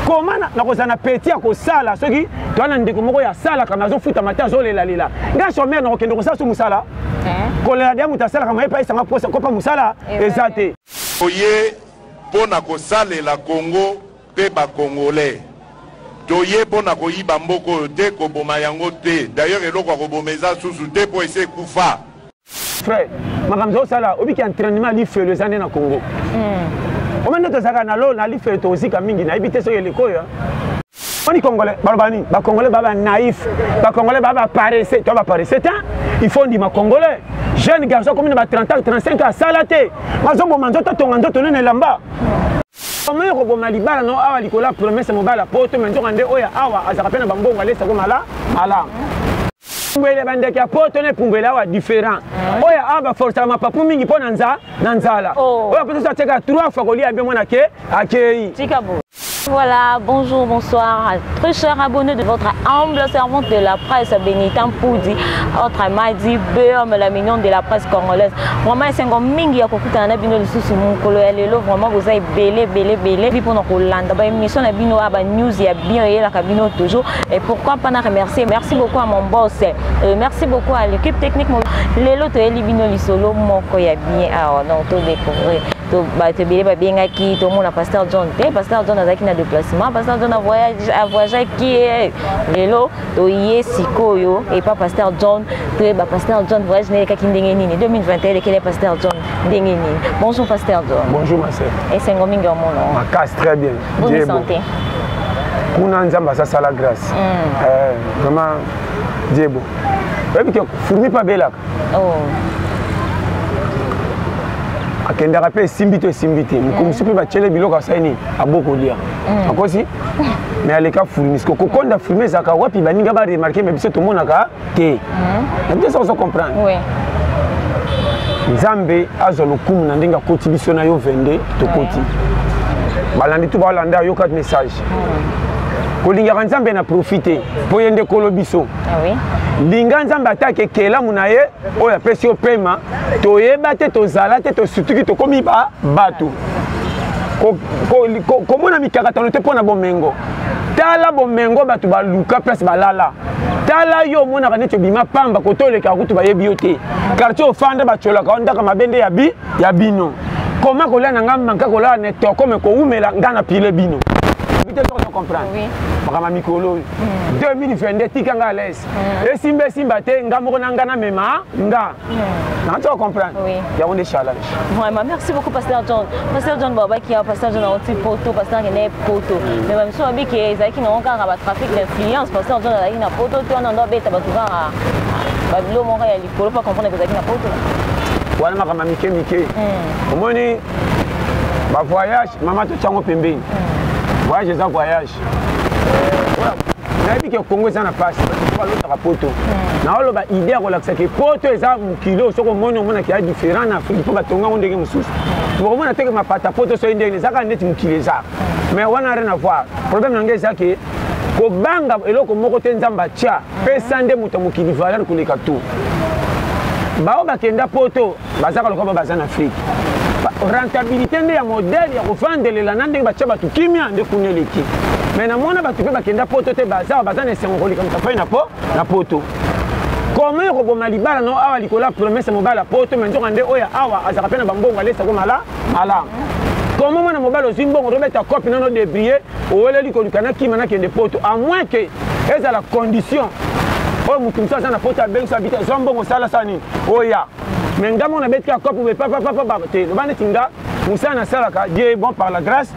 comment na petit à sala soki to na ndeko moko ya sala kama zo futa mata zo lela lela nga sommer na okendo ko sa so musala ko lela dia mutasala kama epa isanga posa ko pa musala ezate oye pona ko salela Congo pe ba congolais toye pona ko yiba mboko te ko boma yango te d'ailleurs eloko ko bomeza susu te po ese kufa frère makamzo sala obiki entraînement li fait les années na Congo on m'a dit ça na lo na li fait aussi ka mingi na ibite so yeleko ya on est congolais balbani ba congolais baba naïf ba congolais baba paresseux toi ba paresseux il faut dire ma congolais jeune garçon comme na 30 ans 35 ans salate mazombo manzoto tonga nzoto nene lamba comment ko boma libala no awa likola promesse mobala poto menzo kande oya awa azaka pena bambongo alesa ko mala Pumbele bandeki poto ne pumbele awa différent. Oya aba forcément papu mingi po nanzala. Oya peut ça teka 3 fois kolia bien mona ke akei. Chikabo. Voilà, bonjour, bonsoir, très chers abonnés de votre humble servante de la presse, Bénitan Poudi, autre Madi Beum, la mignonne de la presse congolaise. Vraiment, c'est un mingi à Kokuta, on a bien le sous mon colonel, vraiment, vous avez belé, puis pour notre Hollande. Bah, émission, la bino, bah, news, il y a bien la cabine toujours. Et pourquoi pas remercier? Merci beaucoup à mon boss, merci beaucoup à l'équipe technique. Les lots, les bino, les solo, mon koya bien, alors, non, tout découvrir. Tout bien qui tout le monde a Pasteur John Pasteur John a qui na déplacement Pasteur John a voyagé qui est lelo to yesikoyo et pas Pasteur John Pasteur John voyage né qui ndengeni 2021 quel est Pasteur John ndengeni. Bonjour Pasteur John. Bonjour ma sœur. Et c'est ngominga mon nom. Ma casse très bien. Bonne santé. Kuna nzamba ça la grâce. Vraiment Diebo. Et puis fourmi pas belak. Oh. Akenda rappel simbito comme si peut tchele biloko saini aboko lia akosi mais aleka fourmis ko konda fourmis aka wapi baninga ba remarquer mais biso to monaka te mais ça on comprendre oui Nzambe azolo kum na ndinga koti biso na yo vende to koti balandi tu balanda yo kat message kolinga Nzambe na profiter po yende kolo biso oui linga Nzambe atake kela munaye oya pesi opema toyeba te tozala te tosutuki tokomi ba bato komona mikakatano te mpona bomengo tala bomengo bato baluka place balala tala yo omonaka neti obima pamba kotoleka kutu bayebi yo te quartier ofanda bacholaka ondaka mabende ya bino koma kolia na nga manka kolala netokome koumela nga na pile bino comprendre makama mikolo 2022 tikanga à l'aise esimba te nga moko na nga na mema nga na tu comprendre il y a un challenge vraiment merci beaucoup Pasteur John Baba qui a Pasteur John a photo Pasteur qui n'est photo mais même so abi qui ezaki na onka ba trafic d'influence Pasteur John a na photo to na ndo beta ba tuka ba bilo mo ya likolo pas comprendre que ezaki na photo wana makama mike omoni ba voyage mama to chango pembeni voyage ça voyage nayebi ke Congo eza na pasi balotaka poto naoloba idée ya kolakisa ke poto eza mokilo soko omoni omonaki ya différent na Afrique mpo batongango ndenge mosusu bokomona teke mapata poto soki ndenge ezaka neti mokili eza mais wana rien à voir problème nange eza ke kobanga eloko moko te Nzambe atya pesa nde moto mokili valeur koleka tu bao bakenda poto bazaka lokola baza na Afrique rentabilité nde ya modèle ya kovandelela na ndenge batya bato kimia nde kuna eleki mais namona bato mpe bakenda poto te baza na esengo koleka moto afai na poto comment ekoboma libala no awa likola promesse mobala poto me nzoka nde oyo awa azaka mpe na bambongo alesako malamu comment mwana mobali ozwi mbongo tobeta kopi nano débrie oweleli koluka na kima nakende poto à moins ke ezala condition oyo motu mosu aza na poto abengiso abita zwa mbongo osala sa nini oya mais nga mona beti ka kopi papa te loba neti nga mosala nasalaka die bon par la grâce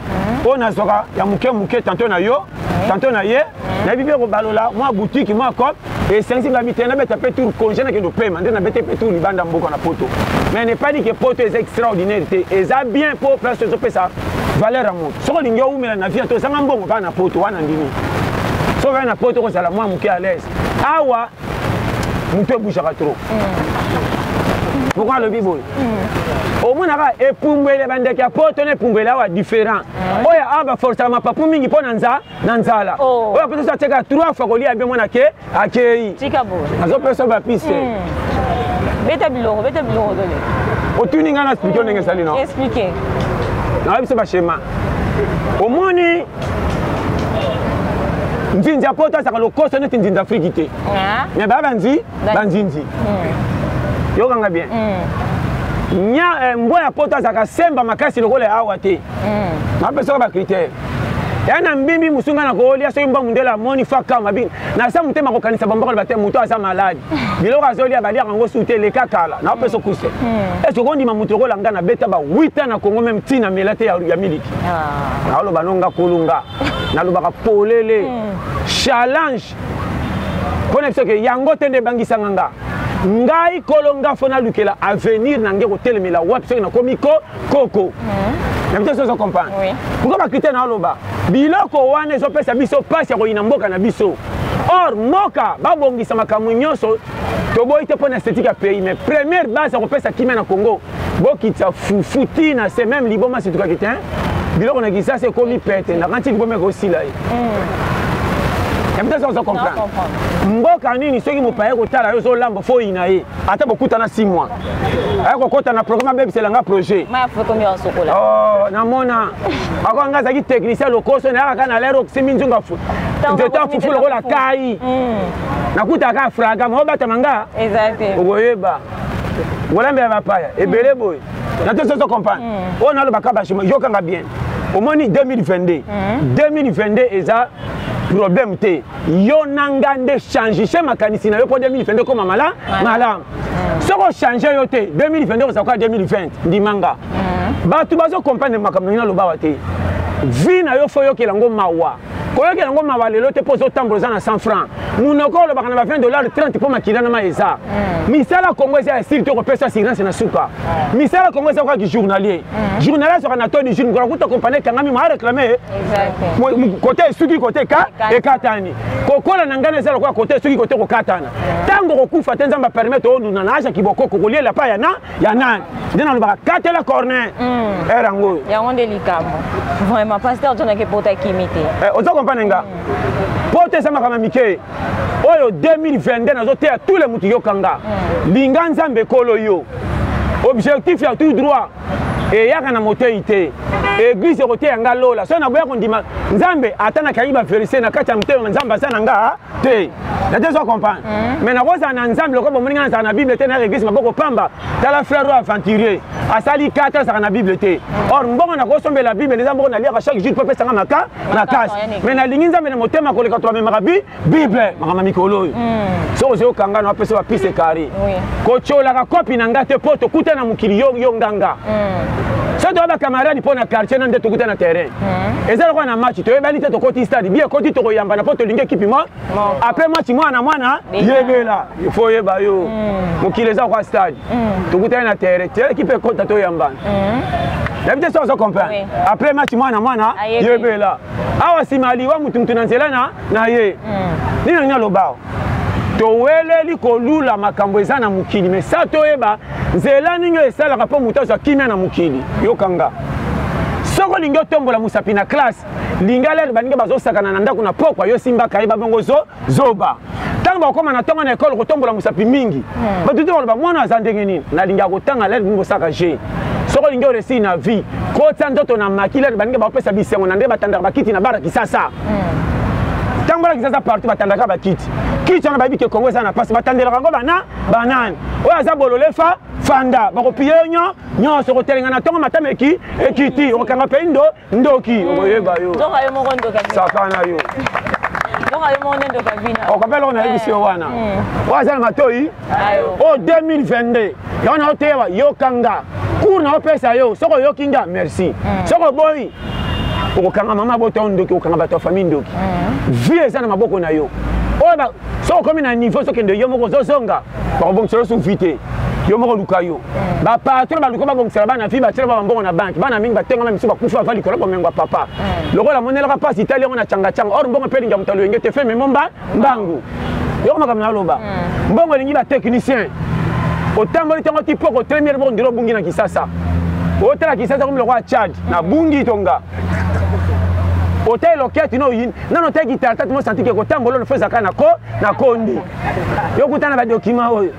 oyo nazwaka ya moke tantôt na yo tantôt na ye nayebi mpe kobalola mwa boutique mwa kope esengisi babi te nabeta mpe tour congé nakende opema nde nabete mpe tour libanda mboka na poto mais ne pas dit ke poto eza extraordinaire te eza bien mpo place ezopesa valeur ya moto soki olingi oumela na vie to ozanga mbongo kaka na poto wana ndimi soki oya na poto kozala mwa moke à l'aise awa moto ebouchaka trop pourquoi alobi boye omonaka epumbwele bandeke ya poto na epumbwele awa différent oyo awa baforcément papu mingi mpo na nzala oyo peut so ateka 3 fois kolia bien mwana ke akei azopesa bapiste beta biloko dole otuni nga na explike ndenge esali no explique nayebi biso bashema omoni nzinzi ya poto asaka lokoso neti nzinzi Afrique te mais ba banzi banzinzi yokanga bien nya mbwa ya poto asaka semba makasi lokola awa te mapesa ba critère yana mbimbi musunga na kolia so mba mundela moni faka mabi na sa mutema ko kanisa bambako bate muto asa malade biloko azolia balia ngo sute le kakala na peso kuse est-ce qu'on dit mamuto ko langa na beta ba 8 ans na Congo même tina melate ya miliki na olo banonga kulunga na lobaka polele challenge connexion ke yango tende bangisa nganga ngai kolonga fona lukela avenir nange ko telemela wapso na komiko koko na bitso so comprendre pourquoi ba critère na loba biloko wana zo pesa biso pasi ya ko ina mboka na biso or moka ba bongisa makamu nyoso to boy te pona esthétique ya pays mais première base ko pesa kimena na Congo bokitsa fufuti na c'est même liboma c'est tout kakitin biloko na kisa c'est komi pete na kanti liboma ko sila peut-être on se comprend. Mboka nini soki mopaye ko tala yo so lambo fo ina ye ata bokuta na 6 mois ay ko kota na programme bebe selanga projet ma fo komi en sokola oh na mona ako ngaza ki technicien lokoso na aka na lero simi nzunga fu ndeta fu fu lokola kai na kuta ka fraga mo bata manga exact oboyeba wolambe ba paya ebele boy na to so comprendre on a le bakaba chimo yo kanga bien au moins 2022 2022 eza problème te yo nangande changer chez makanisi na yo pour 2022 comme mala ce qu'on changer yo te 2022 ça quoi 2020 ndimanga ba tu bazo comprendre makambo na loba te vie na yo fo yo kelango mawa ko yo kelango mawa lelo te pozo tamboza na 100 francs munoko lo bakana ba $20 30 pour makila na maeza misala Congo c'est style to ko pesa assurance na suka misala Congo c'est quoi qui journalier journalier sur na to du jour ko ta compagnie kangami ma réclamer exact côté suki côté ka et katani kokola nangana zelo kwa côté suki côté ko katana tango ko kufa tenza ba permettre on na aja kiboko ko lié la pa ya nan ndena lo ba katela corner erango ya on délicat vraiment pasteur tu na ke pota kimité ozo comprendre nga pote sama kama mike oyo 2022 nazo te tous les mutu yokanga linga nzambe kolo yo objectif ya tout droit et yaka na moteité église côté yanga lola so na boya kondima nzambe atana kaiba verser na kati ya mteyo nzambe sana nga te na te so comprendre mais na koza na nzambe ko bomoninga na na bible te na église maboko pamba tala frère aventurier asali 4 ans na bible te or mbongo na ko sombe la bible nzambe ko na lire chaque jour peuple sanga maka na kasi mais na lingi nzambe na motema ko le 80 marabi bible makama mikolo so zo kanga na pesa ba pise carré ko chola ka copie na ngate poto kuta na mukili yo nganga so to ba camarade pour na quartier na ndeto kuta na terrain ezala kwa na match to ebali te to koti stade bien koti to yamba na poto lingi équipe moi après match mwana yebela il faut yeba yo mukili za kwa stade to kuta na terrain équipe kota to yamba d'habitude ça on comprend après match mwana yebela awa simali wa mutu na nzela na ye nina nya lobao to weleli kolula makambo eza na mukili mais ça to yeba nzela ninyo esala ka po mutu za kimia na mukili yokanga soko lingo tombola musapi na classe lingala baninga bazosakana na ndako na pokwa yo simba kaiba bongo zoba tanga bakoma na tonga na école ko tombola musapi mingi batutu ba mwana azandenge nini na linga ko tanga lele ngo saka je soko lingo resi na vie ko tsandoto na makila baninga bapesa bisengo na nde batandaka bakiti na bara kisasa tangola kisasa partout batandaka bakiti kiti na babi ke Congo eza na passe batandela ngo banani oyo aza bolole fanda bakopie nyonso kotelenga na tongo matama ekiti okanga pe ndoki okoyeba yo ndoka yo moko ndoka sakana yo ndoka yo moko ndoka bina okapela ona ebisio wana waza na matoi o 2022 yona otewa yokanga cour na opesa yo soko yokinga merci soko boy okanga mama boto ndoki okanga bato famille ndoki vie eza na maboko na yo oba soko komi na niveau soko ndo yo moko zozonga bakobongisela so vite yo moko luka yo ba patron ba luka ba bongisela bana fi ba tela ba mbongo na banque bana mingi batenga na misu ba kufa vali kola bomengo papa lokola monela ka passe italia on na changa or mbongo pe linga mutalo ngete fe memomba mbangu yo kama kama loba mbongo lingi ba technicien otamboli tango tipo ko premier bon ndiro bungi na kisasa otela kisasa comme le roi Tchad na bungi tonga hotel loket no yin nano te guitar tatu mo senti ke ko tambolo no feza kana ko na kondi yo kutana ba document oyo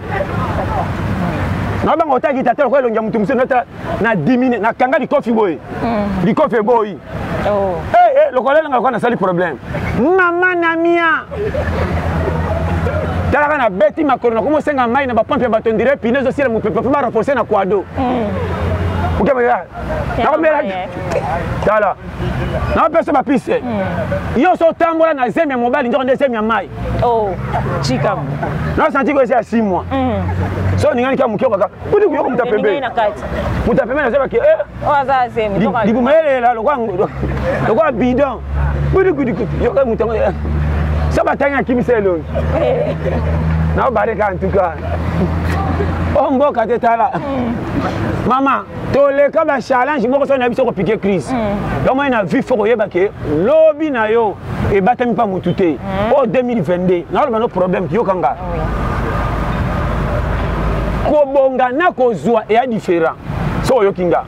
na bango hotel guitar ko elonga mutu musu na 10 minutes na kanga di coffee boy di coffee boy le collègue n'a pas de problème. Maman Namia. Tala na beti makoro comme senga mai na ba pompe ba tondire pinezo sila mu pepe ba renforcer na kwado. OK ba. Na mera. Tala. Na pesa ba pisse. Yo so tambola na zemi mobile ndio nde zemi mai. Oh, chika. Na senti ko c'est à 6 mois. So ningani kama mkio kaka. Budi kuyoko mtapembe. Ningani na kati. Mtapembe na sema ke Oza zemi toka. Digumele la lokwa bidon. Budi yo ka mutango. Ça va t'aider à qui me c'est long. Non, barricade en tout cas. On va quand t'es là. Maman, tous les cas de challenge, moi je suis sur piquer crise. Donc moi j'ai vu faut que lobby na yo et batami pas mutute. Oh 2022. Non, le problème qui yo kanga. Ko bonga na ko zwa et différent. So yo kinga.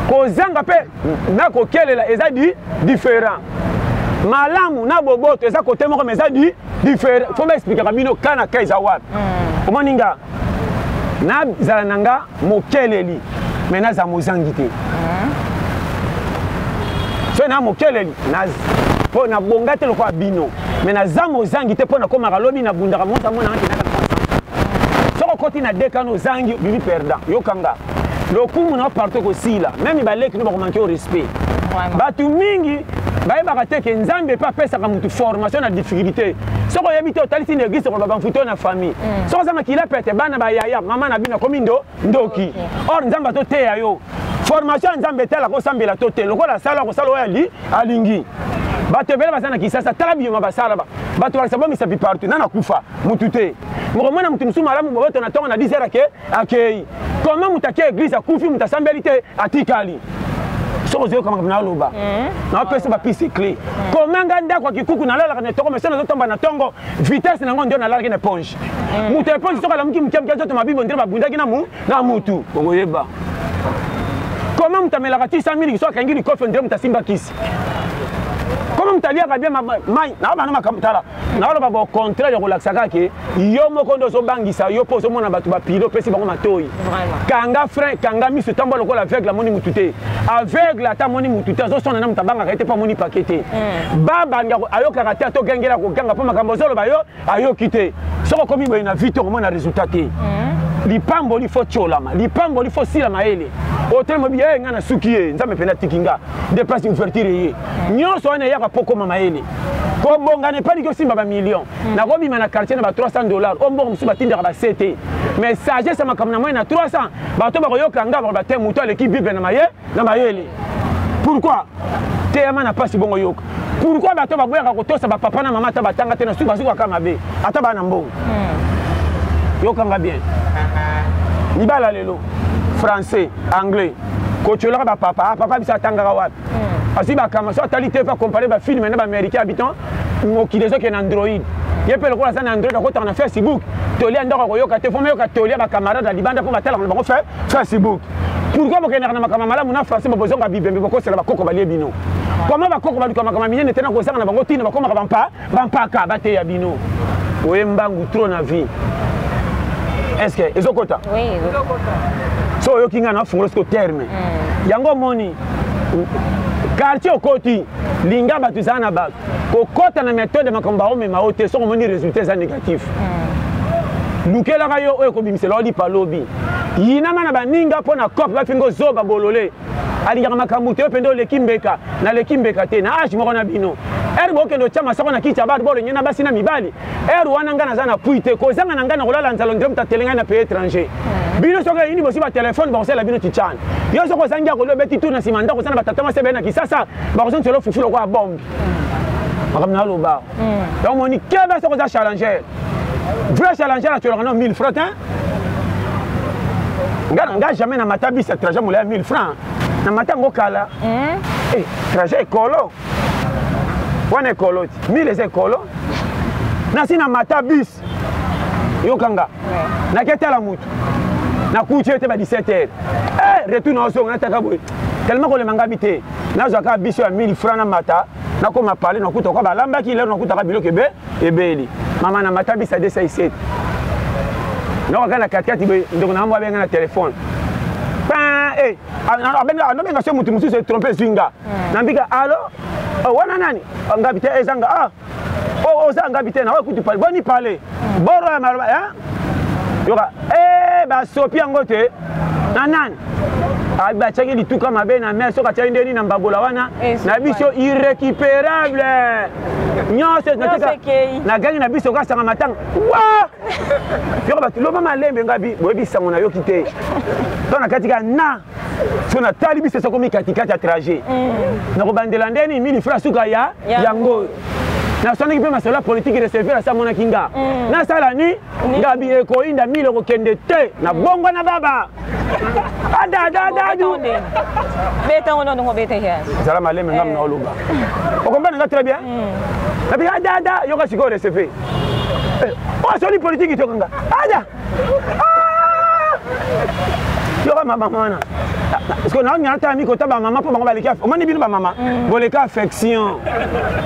Ko zanga pe na ko kelela ezadi différent. Malamu na boboto eza côté moko mais ça dit différent. Faut m'expliquer kabino kana kaiza wapi. Comment ninga? Na zalananga mokeleli mais na za mozangité. So na mokeleli na po na bongate le kwa bino mais na za mozangité po na koma kalobi na bundaka monta mona anti na. So ko na dekano zangi bibi perdant. Yo kanga. Le coup na partout aussi là. Même balek no ba manquer au respect. Batu mingi baye bakate ke nzambe pa pesa ka mutu formation na difficulté soko yebite otalisi na église ko ba mfuto na famille soko zanga kila pete bana ba yaya mama na bina komindo ndoki or nzamba to te yo formation nzambe tela ko sambela to te lokola sala ko sala ali alingi bato bele basana kisasa tala biyo mabasala ba bato wala sababu misapi partout nana kufa mutu te mo mona mutu musu malamu boboto na tonga na 10 heures ke akei comment mutakie église akufi mutasambelite atikali. Soko kama na loba na pesa ba pisi clé comment nganda kwa kikuku na lala kana toko mesana zo tomba na tongo vitesse na ngo ndio na lala kina ponge mutu ponge soka la mki zoto mabibo ndire babunda kina mu na mutu ngoyeba comment mutamela ka 100,000 soka kangi kofi ndire mutasimba kisi comment mutalia ka bien mai na bana makamtala na loba ba contrat ya relaxaka ke yo moko ndo zo bangisa yo poso mona batu ba pilo pesi bango matoi kanga frein kanga misu tambo lokola avec la moni mutute aveugle ata moni mutute zo sona na mutabanga ka ete pa moni pakete baba ngako ayoka ka to gengela ko ganga pa makambo zolo ba yo ayokite soko komi boy na vite ko mona résultat te lipambo li fo cholama lipambo li fo sila maele hotel mobiye ngana sukiye nzambe pena tikinga de place ouverture ye nyonso wana yaka poko mama ele ko bonga ne pas que simba ba million na ko bima na quartier na ba $300 o mbongo musu batinda ba CT mais sagesse sama kamna moi na 300 ba to ba ko yokanga ba te muto l'équipe bible na mayele pourquoi te ama na pasi bongo yoka pourquoi ba to ba boya ko tosa ba papa na mama ta batanga te na suba suka kama be ata ba na mbongo yokanga bien libala lelo français anglais ko chola ba papa bisa tanga wapi asi ba kama so talité pas comparer ba film na ba américain habitant mo ki deso ke na android yepe le ko la na android ko ta na facebook tolia ndoko ko yoka te fo me yoka tolia ba camarade da libanda pour batala ba ko faire facebook pourquoi bo ke na makama malamu na français bo bozonga bibembe bo ko sela ba koko ba bino comment ba koko ba kama kama minene tena ko sanga na bango tina ba koma ba mpaka ba te ya bino oyembangu trop na vie est-ce que ezokota oui ezokota so yo kinga na fungo sko terme yango moni quartier okoti linga batu zana ba kokota na méthode makomba o mema ote so moni résultats za négatif lukela ka yo ko bimisela oli palobi yina mana baninga pona cop ba fingo zoba bolole ali yaka makambu te pendo lekimbeka na lekimbeka te na age moko na bino erbo kendo chama sako na kicha ba bolo nyina basi na mibali wana ngana zana puite ko zanga na ngana kolala nzalo ndem ta telenga na pays étranger bino soka ini bosi ba téléphone ba kosela bino tichan yo soko zanga ko lobeti tu na simanda ko sana batata ma sebe na kisasa ba koson telo fufulo ko bombe makamna lo ba donc moni keba soko za challenger vrai challenger na tolo na 1000 francs hein ngana jamais na matabi sa trajet moula 1000 francs na matango kala trajet ekolo wana ekolo 1000 ekolo na sina matabis yokanga na ketala mutu na kuche te ba 17h retour na osonga nataka boy tellement ko le mangabi te na zaka biso ya 1000 francs na mata na ko ma parler na kuta ko ba lamba ki le na kuta ka biloko ebeli mama na matabis a 267 no kana kakati boy ndoko na mwa benga na telefone pa abenga se mutu musu se tromper swinga na mbika allo wana nani ngabi te ezanga ah oza ngabi te na okutu pale boni pale boro ya maloba yoka ba sopi yango te na nani batiaki lituka mabe na mer soki atiaki ndeni na mbabola wana na biso irrécupérable nyonso na gangi na biso okasanga matanga wa yoko bato loba malembe ngabi boyebi sango na yoki te to na katika na so na tali biso sokomi katikati ya trajet nakobandela ndeni mini fra suka ya yango nasondaki mpe masolo ya politike reserve asa monaki nga nasala ni ngabi ekoyinda mile kokende te na bongo na baba adadadadu zala maleme ngam na oloba okombana nga très bien nabi adada yoka sikoyo reserve osoli politike tokanga ada yoka mama mwana parce que naona ta mi kota ba mama po bango baleki omani bino ba mama boleka affection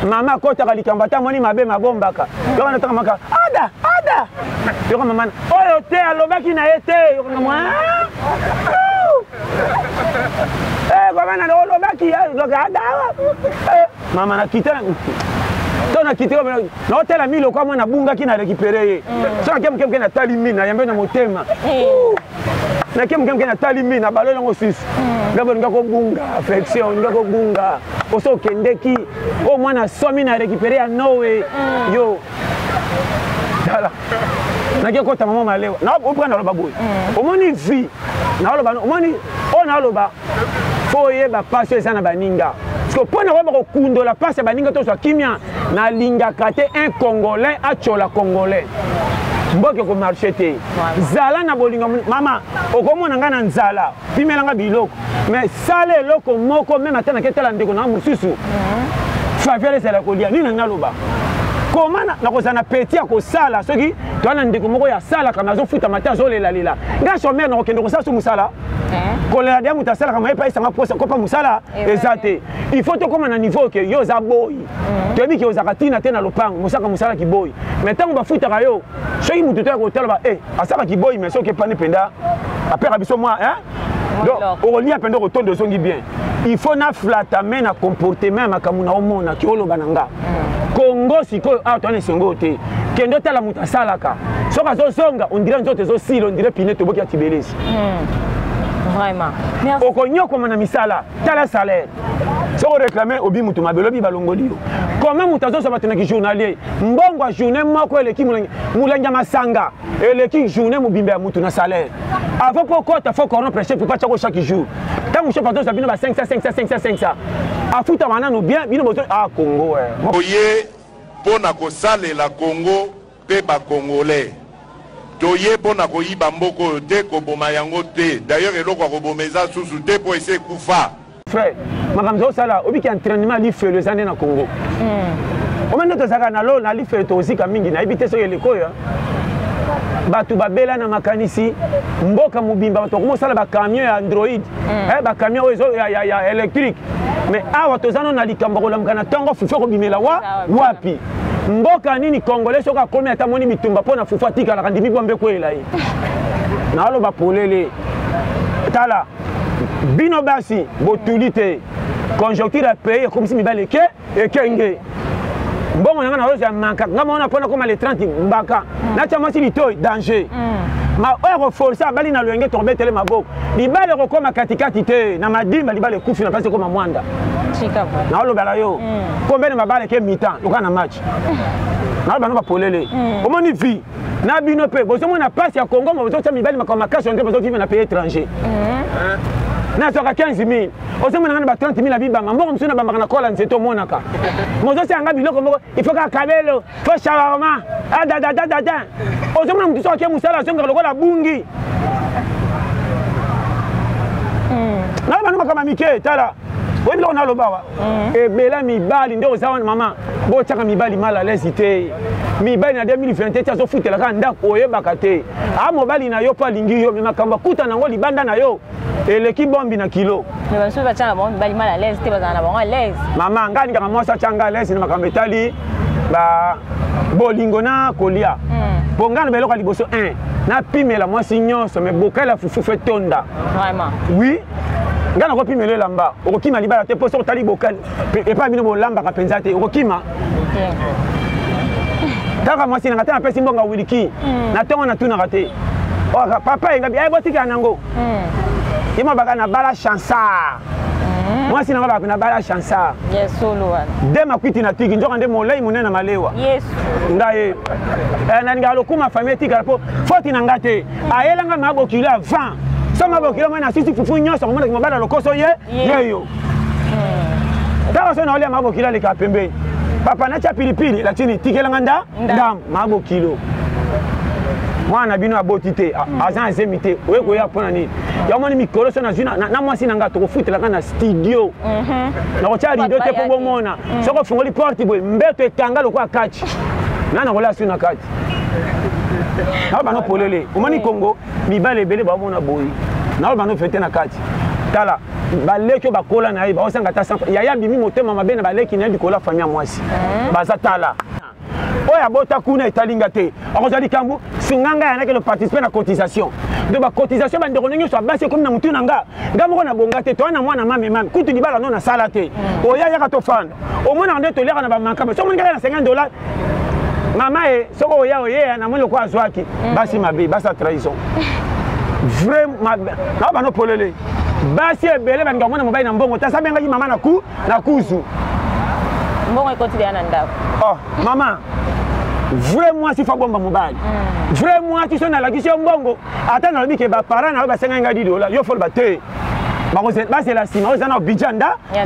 mama kota kalikamba ta moni mabe mabombaka yoka na takamaka ada yoka mama oyo te alobaki na ete yoka mwa kwa na olobaki yoka ada mama na kitana tona kitiko na hotela milo kwa mwana bunga kina récupérer ye so kem na tali mina yambe na motema na kem na tali mina balolo ngo sis ngabo ngako bunga affection ngako bunga oso kendeki o mwana somi na récupérer ya nowe yo dala na ke kota mama malewa na oprendre loba boy omoni vie na loba omoni ona loba foye ba passer ça na baninga parce que pour na ba ko la passe baninga to so kimia na linga kate un congolais a chola congolais mboke ko marché te zala na bolinga mama okomona nga na nzala pimelanga biloko mais sale loko moko même atana ketala ndeko na mususu faveur c'est la kolia ni na loba komana na kozana petit ko sala soki to na ndeko moko ya sala kama zo futa mata zo lela nga sommer na kokendo ko sala so musala kolela dia mutasala kama epa isanga posa ko pa musala ezate il faut to koma na niveau que yo za boy to bi ke ozakatina te na lopango musaka musala ki boy mais tango ba futa ka yo soki mutu to ko tala ba asaka ki boy mais soki pa ne penda apera biso moi donc on lia penda ko tondo songi bien il faut na flatter mais na comportement makamuna omona ki oloba nanga Congo siko to ne songo te kendo tala mutasalaka soka zo songa on dirait nzoto zo silo on dirait pineto boki ya tibelesi vraiment okonyo comme na misala tala salaire so réclamer obi mutu mabelobi balongoli yo comment mutazo so batena ki journalier mbongo a journée moko eleki mulanga masanga eleki journée mubimbe ya mutu na salaire avant pour kota faut qu'on prêcher pour pas chaque jour tant que je passe ça bino ba 500 afuta manano bien bino bozo Congo oye pona ko sale la Congo pe ba congolais toye pona ko yiba mboko te ko boma yango te d'ailleurs eloko ko bomeza susu te po ese kufa frère makamzo sala obiki entraînement li fait les années na Congo o mende to saka na lo na li fait to zika mingi na ibite so yeleko ya batu babela na makanisi mboka mubimba bato ko sala ba camion ya Android ba camion ya électrique mais awa to zano na likambo ko lamkana tongo fufu ko bimela wapi mboka nini congolais soka komi ata moni bitumba pona fufu atika la kandimi bombe ko elai na lo ba polele tala bino basi botulite conjoncture a payé comme si mibale ke ekenge mbongo nanga na roza manka ngama ona pona koma les 30 mbaka na chama si litoy danger ma ero força bali na lwenge tombetele maboko libale ko koma katikati te na madimba libale kufi na pasi koma mwanda chika na lo bala yo kombe na mabale ke mi-temps loka na match na ba no ba polele omoni vie na bino pe bozo mona passe ya Congo mo bozo tsa mibale makoma cash on bozo vivre na pays étranger na soka 15 000 osema ngana ba 30 000 abiba mbongo msuna ba makana kola nzeto monaka mozo sanga biloko moko il faut ka kabelo faut shawarma da osema mtu soka musala songa lokola bungi na ba no kama mike tala webi lo na lo bawa ebela mibali ndio zawana mama bo chaka mibali mala lesite mibali na 2021 zo futela ka ndako oyebaka te mobali na yo pa lingi yo makamba kuta nango libanda na yo eleki bombi na kilo mais baso ba changa bon bali mala l'aise te bazana bon à l'aise mama ngani kama mwasa changa l'aise na makamba etali ba bolingo na kolia bongana beloko liboso 1 na pimela mwasi nyonso mais bokala fufu fait tonda vraiment oui nga nakopima elamba okokima libala te mpo soki otali bokali epai bino bolambaka mpenza te okokima kaka mwasi nanga te napesi mbonga wiliki na ntongo natunaka te papa engabi botikala nango ye mwa baka na bala chansard mwasi nanga baka na bala chansard de makwiti na tiki nzoka nde molai monene na malewa nga ye naninga lokuma famille etikala mpo foti na nga te ayelanga mabokilo avant so mabokilo mwana asisi fufu nyonso komonaki mobala lokoso yeyo taka so naolia mabokilo aleka pembeni papa natia pilipili lakini tikelanga ndam mabokilo mwana bino aboti te aza azemi te oye koya mpona nini yamoni mikolo so nazwi na mwasi nanga tokofutelaka na studio nakotia rido te mpo bomona soko ofungoli porte boye mbeto ekanga lokwa kati nana kolia su na kati nao bano polele omoni kongo mibale ebele bamona boye nao bano fete na kati tala baleki oyo bakola na ye baosanga ta yaya bimi motema mabe na baleki na ye likolo afami ya mwasi baza tala oyo abota kuna etalinga te akozwa likambo singanga yanaki le participe na cotisation de bacotisation bandeko ndenge nyonso abasi ekomi na motu na nga moko na bonga te toa na mwana mamemame kutu libala no nasala te oya yaka tofanda omonaka nde toliaka na bamankama so omoni kaka na $50 mama ye soko oya oyeya namoni lokwa azwaki basi mabe basi ya trahison vraiment nao bano polele basi ebele bandika komona mobali na mbongo tasa bengaki mama na kuzu mbongo ekotilia na ndako mama vrai mwasi fa bomba mobali vrai mwasi so nalakisi yo mbongo ata nalobi ke bapara na yo basenganga $10 yo folo bate basela nsima oyo eza na obidja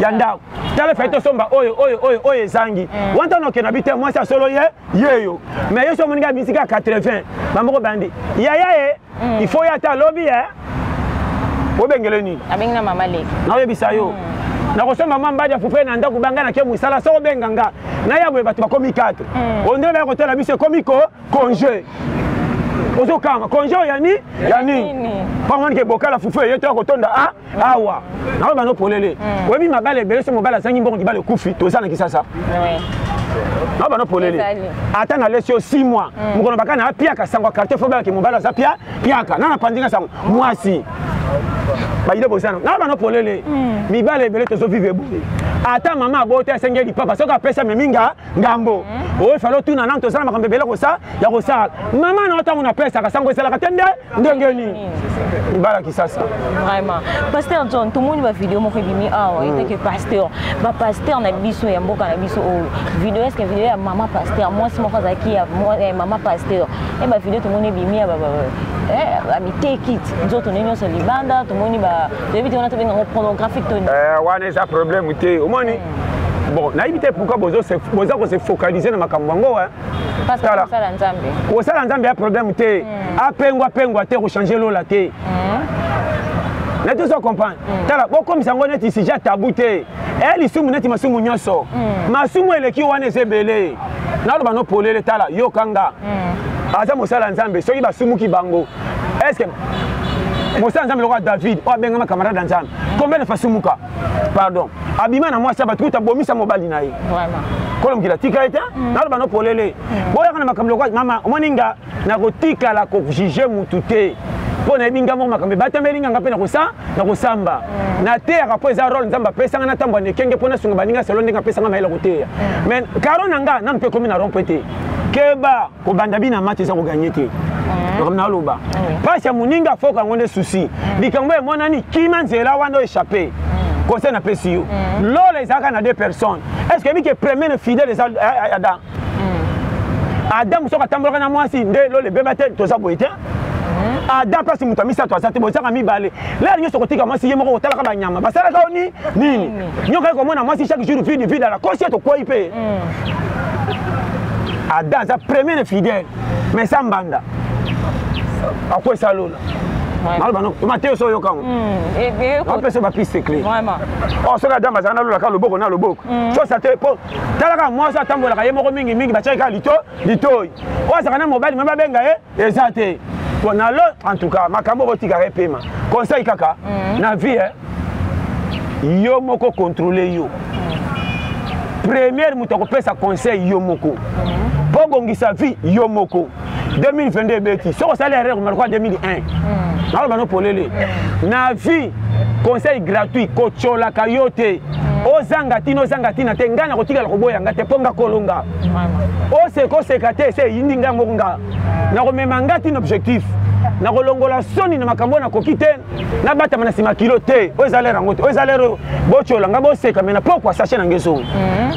ya ndako tala fai tosomba oyo ezangi wanta nokena bi te mwasi asolo yeyo mais yo so omoninga bisika 80 bamoko bandi yaya ye il faut ya ata alobi obengele nini abengi na mama leki naoyebisa yo nakosomba mwa mbadi ya fufe na ndako banga na ke mosala soko benganga na ya boye bato bakomi 4 ondele baya kotala biso ekomi congé ozokama congé oyo ya nini pamoni ke bokala fufu eye toya kotonda awa naoyo bano polele oyebi mabala ebele so mobala azangi mbongo libala ekufi toza na kisasa naoyo bano polele ata nalesi yo 6 mois mokono baka na apiaka sango quartier fo bayaki mobala aza piaka nana pandinga sango mwasi bayile bosana na bano polele mibale ebele tozovivre boye ata mama abote asengeli papa soki apesa meminga ngambo oyo falo tuna nano tozala makambo ebele ya kosala mama na otango napesaka sango esalaka te ndenge nini mibala kisasa vraiment pasteur John tomoni bavideo moko ebimi awa eteke pasteur bapaster na biso ya mboka na biso oyo video eske video ya mama pasteur mwasi moko azalaki ya mama pasteur e bavideo tomoni ebimi ya bamitekit nzoto nde nyonso libanda tomoni toyebi te wana tobengango pornographique wana eza problème te omoni bon nayebi te pourquoi boza kose focaliser na makambo yango kosala nzambe ya problème te apengwa te kochange lola te neti ozo comprendre tala bokomisa yango neti sujet tabu te lisumu neti masumu nyonso masumu eleki wana eza ebele naloba no polele tala yokanga aza mosala nzambe soki basumuki bango estce mosala nzambe lokola David oyo abengama camarade nzambe combien de fois sumuka pardon abima na mwasi abatu kuta bomisa mobali na ye kolo mokila tika ete naloba no polele boyaka na makambo lokola mama omoninga nakotikala kojuge mutu te mpo nayebi ngambo makambo batambeli nganga mpe na kosamba nateyaka mpo eza role nzambe apesanga natambwa nekenge mpo nasunga baninga selo ndenge apesanga mayela koteya mais karo na nga nanu mpe komi na rompe te keba kobanda bina mati eza koganye te naloba mpasi ya moninga foka yango nde susi likambo emonani kima nzela wana oyo échappe conseil napesi yo lola ezalaka na 2 personnes est ce que yebi ke premier fidèle eza adam soki atambolaka na mwasi nde lola ebeba te toza boye te ada place moto misato aza te bozaka mibale lelo nyonso kotika mwasi ye moko kotalaka banyama basalaka nini nyoka komona mwasi chaque jour vide ala kosi tokwei mpe ada aza premier fidèle mais sa mbanda akwesa lola mateo so oyokango apesa bapiste clé soki adam azalaka na lolaka loboko na loboko sosa te po talaka mwasi atambolaka ye moko mingi batiaki kaka litoi oyo azalaka na mobali me babenga ye eza te na lo en tout cas makambo okotikaka epema conseil kaka na vie yo moko contrôle yo première moto akopesa conseil yo moko mpo gongisa vie yo moko 2022 ebeti soki osali erreur malokwa 2001 naloba no polele na vie conseil gratuit kochola kayote ozanga tina te ngana kotika la koboya ngate ponga kolonga o sekate se yindinga ngonga na komema ngati objectif na kolongola soni na makambo na kokite na bata mana sima kilo te ozalera ngote ozalera bochola ngabo seka mena pokwa sachet na ngeso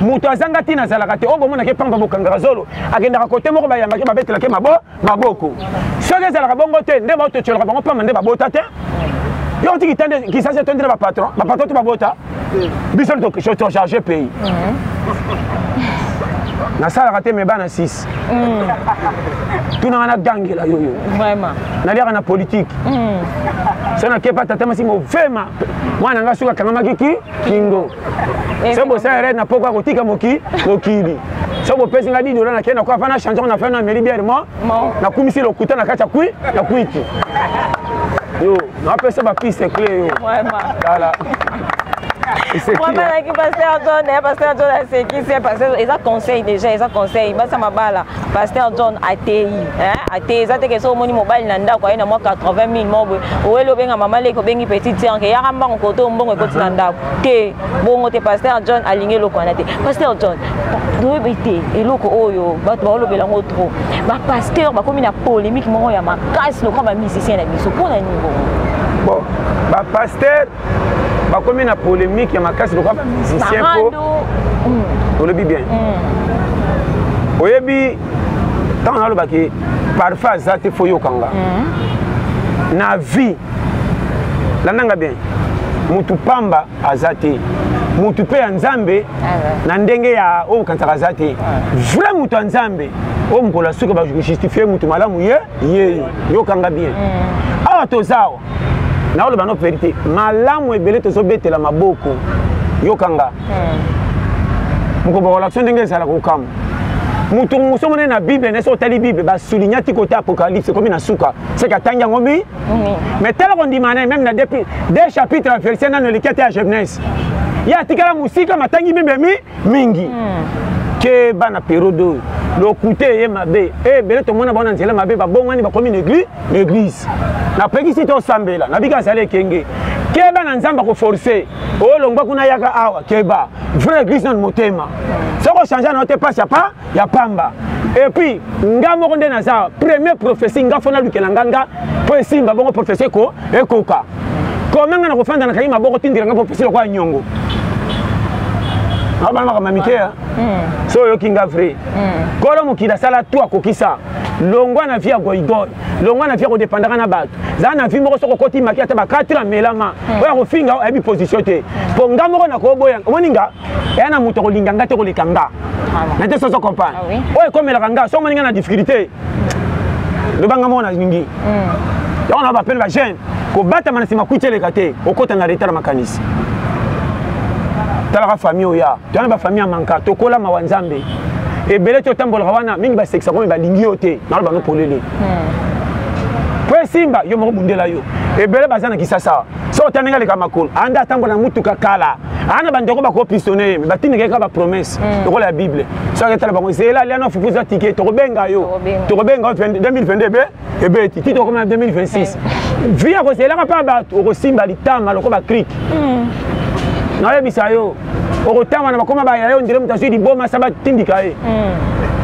muto azanga tina zalaka te obomona ke pamba bokanga zolo agenda ka kote moko bayamba ke babetela ke maboko soke zalaka bongo te nde ba tochola bango pamba nde babota te yo tiki tande ki sachet tondela ba patron to babota biso to charger pays na sala raté mes bana 6 tout na gangela yo vraiment na liaka na politique sona ke pata tema si mo vema mwana nga suka kangama kiki kingo sebo sa re na poko kotika mokili sebo pesi nga di dola na kena kwa fana changeon na fana meri bien mo na kumisi lokuta na kacha na kuiti yo na pesa ba piste clé yo vraiment voilà. Moi, qui pasteur John, c'est qui c'est parce que ils ont conseil déjà, ils ont conseil. Bah ça m'a bala. Pasteur John ATI, ATI, ça te que so moni mobile nanda quoi, ina moi 80 000 mobo. Owe lo benga mama le ko bengi petit tian ke yaka mbango koto mbongo ko tinanda. Te bongo te pasteur John aligné lo kwa na te. Pasteur John, doit bité et loko oyo, ba to lo belango trop. Ba pasteur ba komi na polémique mo ya makasi lo kwa ba musicien na biso pona niveau. Bon, ba pasteur ba komi na polémique ya makasi lokwa ba musicien ko le bi bien oyebi tant na lo ba ke parfois zate foyo kanga na vie landanga bien mutu pamba azate mutu pe nzambe na ndenge ya o kansaka zate vrai mutu nzambe o mkola suka ba justifier mutu malamu ye yo kanga bien awa tozawa na oloba no vérité malamu ebele tozobetela maboko yokanga mukoba relation ndenge ezala kokamu mutu musomone na bible neso otali bible basulinya ti côté apocalypse komi na suka seka tangi yango mais tala kondima na même na deux chapitres verset nano lekete ya Genèse ya tikala musika matangi bible mingi ke bana periode lokute ye mabe bele to mona bona nzela mabe babongani bakomi l'église na pekisi to sambela na bika sale kenge keba na nzamba ko forcer o longba kuna yaka awa keba vrai église na motema soko changer na te passe ya pamba et puis ngamo konde na za premier prophétie ngafona lukela nganga po simba bongo prophétie ko ekoka komanga na kofanda na kayima boko tindira nga prophétie kwa nyongo abana kama mitea so yo kinga vrai kolo mukila sala tu akokisa longwa na via goigoi longwa na via ko dépendra na bato za na vi moko soko koti makia ta ba 4 melama oya ko finga abi position te po ngamo na ko boya moninga yana muto ko linganga te ko likanga na te so comprendre oya ko mela kanga so moninga na difficulté le banga mona ningi ya on a appelé la jeune ko bata manasima kuitele kate okota na retard makanisi tala famille oya tana ba famille manka tokola mawanzambe e bele to tambola wana mingi ba sexa ko ba lingi ote na ba no polele po simba yo mo bundela yo e bele bazana kisasa so tanenga le kamakolo anda tambola mutuka kala ana bandeko ba ko pistonner ba tinike ka ba promesse to la bible so ke tala ba ngozela liana fufuza ticket to benga yo to benga 2022 e beti tito comme 2026 via ko zela ka pa ba to simba litama loko ba click na yebisa yo okotama na bakoma ba yo ndire mutasu di boma saba tindika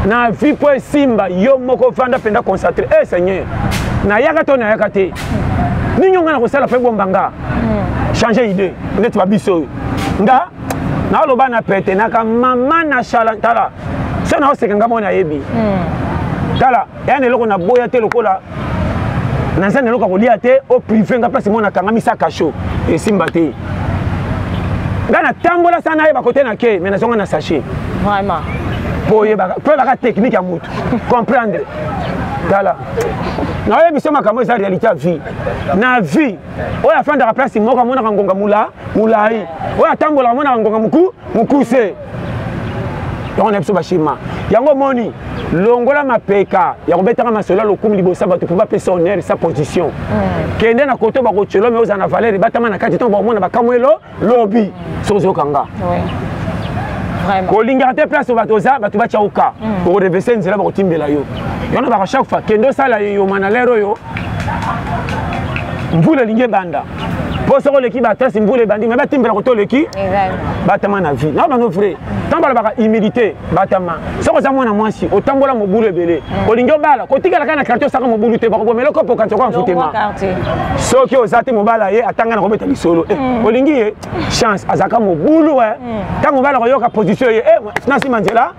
na vie po simba yo moko vanda penda concentré seigneur na yaka to na yaka te ninyonga na kosala pe bombanga changer idée net ba biso nga na loba na pete na ka mama na chalantala so na osekanga mona yebi tala yana loko na boya te lokola na nzane loko kolia te o privé nga place mona kanga misaka show e simba te ngana tambola sana yeba côté na ke mais nazonga na sachet vraiment pour yeba pour la technique ya mutu comprendre dala na yebi sema kama za réalité ya vie na vie oya fanda ka place moko mona ngonga mulai oya tambola mona ngonga mukuse on a besoin bashima yango moni longola mapeka ya kobetaka masolo lokumu libosa bato pour bapesa honneur sa position kende na koto ba kochelo mais ozana valeur batama na kati to ba mona bakamwelo lobby sozo kanga vraiment ko linga te place bato za bato bacha uka ko reverser nzela ba kotimbela yo yona ba chaque fois kendo sala yo manalero yo mvula linge banda po soko leki ba trace mbule bandi mais ba timbela ko to leki batama na vie na ba no vrai tant ba ba humilité batama soko za mwana mwasi otambola mobulu ebele olingi obala kotikala kana quartier saka mobulu te ba ko bomela ko poka tsoko mfutema soki ozate mobala ye atanga na kobeta lisolo olingi ye chance azaka mobulu tant mobala ko yoka position ye nasi manzela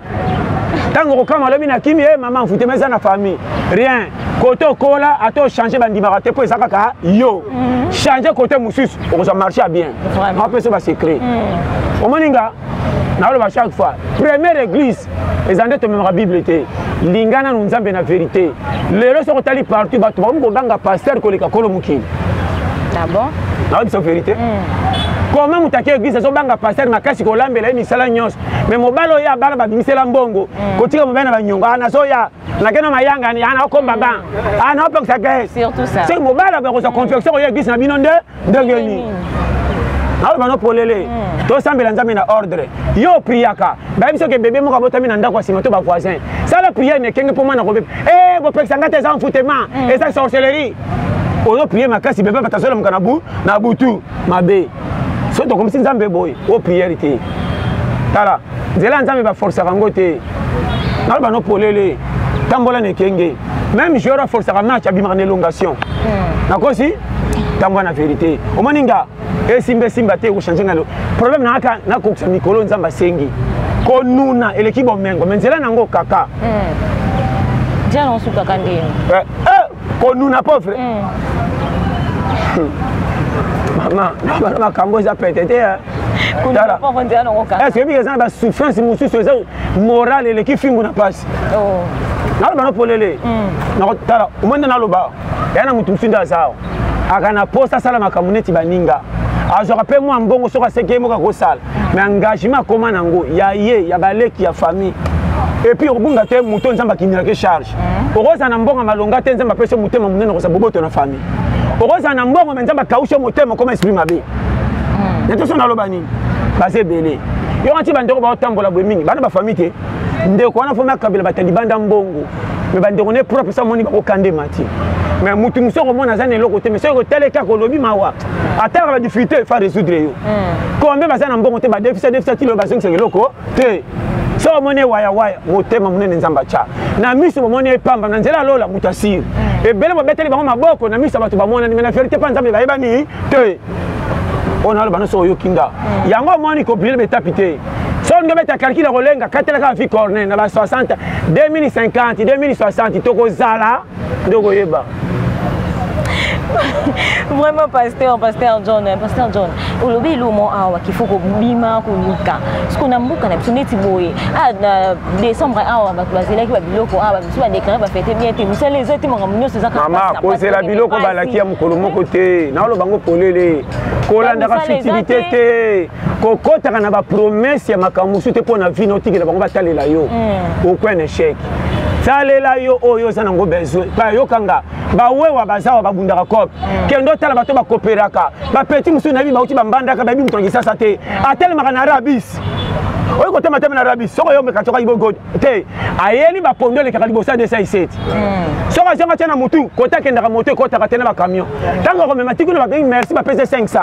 tango kokama lobi na kimi maman mfutema eza na famille rien côté kola ato changer bandimaka te po ezaka ka yo changer côté mususu okoza marcher bien on peut se ba secret omoninga na loba chaque fois première église ezande to memra bible te lingana nu nzambe na vérité lelo soko tali partout bato ba banga pasteur koleka kolo mukini ah bon na c'est vérité comment mutaki église zo banga pasteur makasi ko lambela emisala nyonso mais mobalo ya bana ba bimisela mbongo kotika mobana ba nyonga na so ya na kena mayanga ni ana okomba ba ana opek sa gae surtout ça c'est mobala ba ko sa confection ya église na binonde ndengeni na ba no polele to sambela nzambe na ordre yo priaka ba biso ke bébé moko botami na ndako sima to ba voisin ça la prière ne kenge pour moi na ko bo pek sanga te za mfutema et ça sorcellerie oyo prier makasi bébé batasola mukanabu na butu mabe so to comme si nzambe boy o prière te tala nzela nzambe ba force rango te na ba no polele tambola ne kenge même joueur force ra match abima na elongation na kosi tambola na vérité o maninga esimbe simba te ko changer ngalo problème na aka na ko sa mikolo nzamba sengi ko nuna eleki bomengo menzela nango kaka jana osuka kandini ko nuna pauvre maman na kambo za petete kuna pauvre ndia nango kaka est-ce que bien ça ba souffrance mususu eza morale eleki fingu na passe na ba no polele na tala umenda na loba yana mutu msinda zao akana posta sala makamuneti baninga azoka pe moi mbongo soka seke moka ko sala mais engagement comment nango ya ye ya baleki ya famille et puis obunga te muto nzamba kinira ke charge okoza na mbongo malonga te nzamba pese mutema munene ko sa boboto na famille okoza na mbongo mais nzamba kaushe mutema comme esprit mabe nto na loba nini base belé yo anti bandeko ba otambola bwe mingi bana ba famille te ndeko wana foma kabila batali banda mbongo mais bandeko ne propre ça moni ba okande mati mais mutu musoko mona zane loko te mais soko teleka ko lobi mawa atara ba difficulté fa résoudre yo combien bazana mbongo te ba déficit tilo ba 5 loko te so mone waya motema munene nzamba cha na miso mone pamba na nzela lola mutasiri e bele mo beteli bango maboko na miso bato ba mona ni na vérité pa nzambe ba ebani te on a le bano so yo kinga yango moni ko bile betapité so ngo beta calcul rolenga katela ka fi corner na ba 60 2050 2060 toko zala ndoko yeba vraiment pasteur John olobi lumo awa kifuko bima kunuka sikuna mbuka na bisoneti boye na décembre awa bazela ki babiloko awa biso ba déclarer ba fête bien te musele ezati monga munyo seza ka mama ko zela biloko balaki ya mukolo moko te na lo bango polele ko landa ka futilité te ko kota kana ba promesse ya makamusu te pona vie notikela bango batalela yo au coin échec salela yo oyo za nango besoin pa yo kanga ba wewa bazawa babundaka kop kendo tala bato ba koperaka ba petit musu na bi ba uti ba mbandaka ba bi mutongi sasa te atelemaka na rabis oyo kotema tema na rabis soko yo meka toka ibogo te ayeli ba pondo le kakali bosa de ça ici soko zonga tena mutu kota kenda ka moto kota ka tena ba camion tango ko mema tikuna ba merci ba pese 500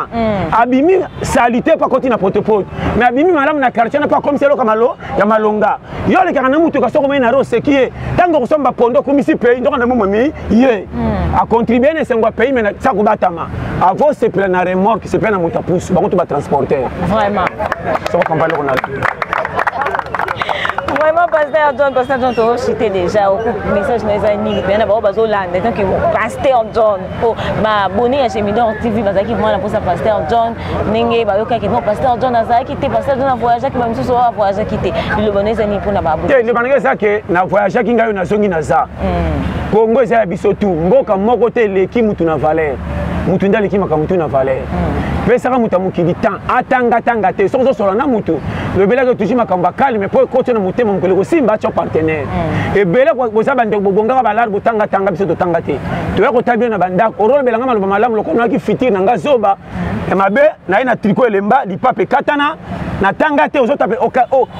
abimi salité pa koti na potepote mais abimi malamu na quartier na pa comme c'est lo kamalo ya malonga yo le kana mutu ka soko mena ro sekie tango ko somba pondo komisi pays ndoko na mumami ye a contribuer ne sengwa pays mais ça ko batama avant c'est plein na remorque c'est plein na mutu pousse ba ko ba transporter vraiment soko campagne ko na vraiment pasteur John to cité déjà au message na ezani bien ba bazolanda tant que pasteur John po ba bonné à Chemidor TV bazaki vraiment pour ça pasteur John ninge ba yoka ki non pasteur John azaki te pasteur John a voyagé ki ba misusu a voyagé ki te le bonné ezani pour na ba te le banenge ça que na voyagé ki ngayo na zongi na za Congo za biso tu mboka moko te leki mutu na valeur mutu ndali ki maka mutu na valeur pesa ka mutu mukili temps atanga te sozo sola na mutu le bela que toujours makamba calme mais pour côté na motema mokolo ko simba cho partenaire et bela ko za bande bobonga balar botanga tanga biso to tanga te to ya ko tabio na banda orolo belanga maloba malamu lokona ki fitir na ngazoba e mabe na ina tricot elemba di pape katana na tanga te ozotape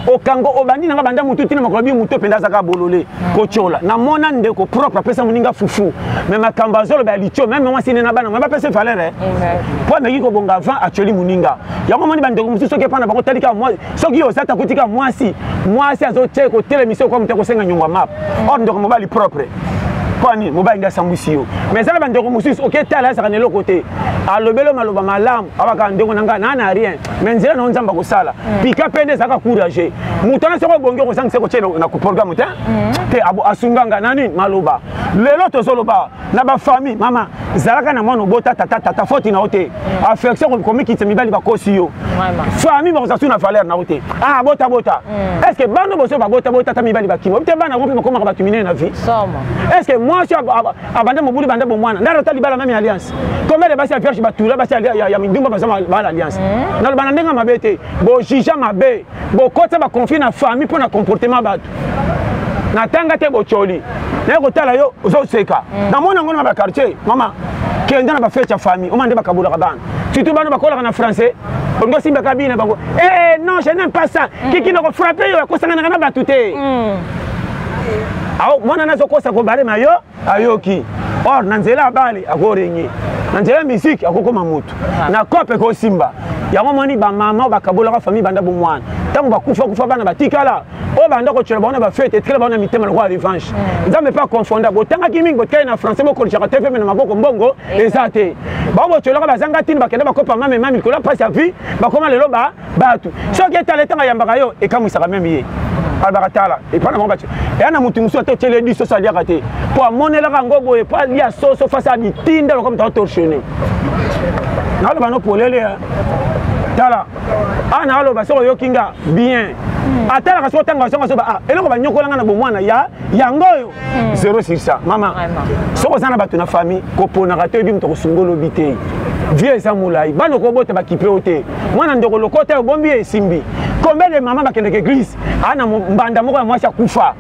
okango obandi na banda mutu tina makolo bi mutu penda zaka bolole ko chola na mona ndeko propre pesa muninga fufu mais makamba zolo ba licho même moi sine na bana ba pesa valeur pour me ko bonga avant actually muninga yango moni bande ko mutu soki pana ba ko talika moi soki osata kutika moi si azo che ko télémission ko muteko senga nyongwa map or ndoko mobali propre Kwani mobali nda sambusio mais ça va ndeko mususu OK tala ça kanelo côté alobelo maloba malamu abaka ndeko nanga na rien mais nzela na nzamba ko sala pika pende saka courager mutana soko bongo ko sanga seko chelo na ku programme te te abo asunganga nani maloba lelo to soloba na ba famille mama zalaka na mwana bota tata faute na ote affection ko mikitse mibali ba kosiyo famille ba ko na valeur na ote ah bota est-ce que bando boso ba bota ta mibali ba kimo te bana ko makoma ba tumine na vie est-ce que moi je abandonne mon boulot bande bon moi ndaro talibala même alliance combien de basi à faire chez batula basi ya mindumba ba alliance na bana ndenga mabete bo jija mabe bo kota ba confier na famille pour na comportement ba na tanga te bo choli na ko tala yo zo seka na mona ngona ba quartier mama kenda na ba fête ya famille o mande ba kabula ka bana surtout bana ba kola na français on simba kabine bango non je n'aime pas ça kiki na ko frapper yo ko sanga na ba tuté awo mwana nazo kosa ko bare mayo ayoki or nanzela bale akorenye nanzela musique akokoma mutu na kope ko simba yango moni ba mama ba kabola ka famille banda bo mwana tango ba kufa bana batikala o banda ko tshela bana ba fête très bana mitema le roi revanche nzambe pas confondre bo tanga kimi bo tena français bo ko tshaka tefe na maboko mbongo ezate ba bo tshela ba zanga tini ba kenda ba kopa mame ko la passe à vie ba koma lelo ba batu soki talenta yamba yo e kamisa ka même ye albaratala et pas na mon bâti et na mutu musu atotele di sosa dia kate pour monela kango boye pas lia soso face à bitinda comme ta torsionné na lo bano polele tala ana lo baso yo kinga bien atala ka so tanga so ba eloko ba nyokola na bo mwana ya yango yo 0 sur ça mama so ko sana batu na famille ko pona raté bi mto ko sungolo bité vie ça moulai bano ko bota ba kipeote mwana ndoko lokota yo bombi esimbi combien de maman bakende ke église ana mbanda moko ya mwasi akufa